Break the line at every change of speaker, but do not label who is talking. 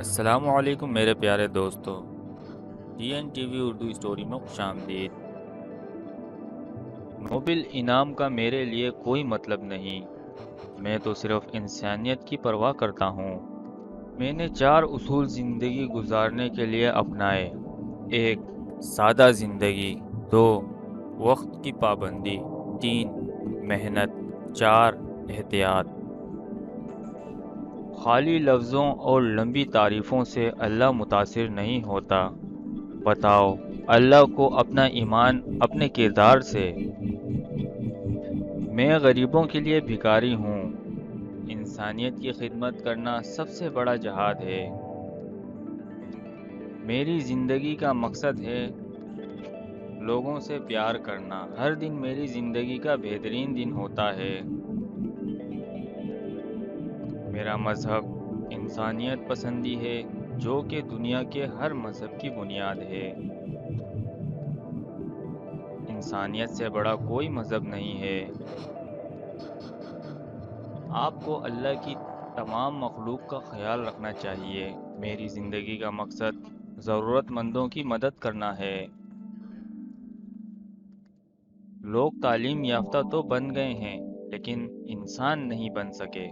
السلام علیکم میرے پیارے دوستو، T N T V Urdu story میں خوش آمدید۔ نوبل انعام کا میرے لیے کوئی مطلب نہیں، میں تو صرف انسانیت کی پرواہ کرتا ہوں۔ میں نے 4 اصول زندگی گزارنے کے لیے اپنائے: 1 سادہ زندگی، 2 وقت کی پابندی، 3 محنت، 4 احتیاط۔ خالی لفظوں اور لمبی تعریفوں سے اللہ متاثر نہیں ہوتا۔ بتاؤ اللہ کو اپنا ایمان اپنے کردار سے۔ میں غریبوں کے لیے بھکاری ہوں۔ انسانیت کی خدمت کرنا سب سے بڑا جہاد ہے۔ میری زندگی کا مقصد ہے لوگوں سے پیار کرنا۔ ہر دن میری زندگی کا بہترین دن ہوتا ہے۔ میرا مذہب انسانیت پسندی ہے، جو کہ دنیا کے ہر مذہب کی بنیاد ہے۔ انسانیت سے بڑا کوئی مذہب نہیں ہے۔ آپ کو اللہ کی تمام مخلوق کا خیال رکھنا چاہیے۔ میری زندگی کا مقصد ضرورت مندوں کی مدد کرنا ہے۔ لوگ تعلیم یافتہ تو بن گئے ہیں، لیکن انسان نہیں بن سکے۔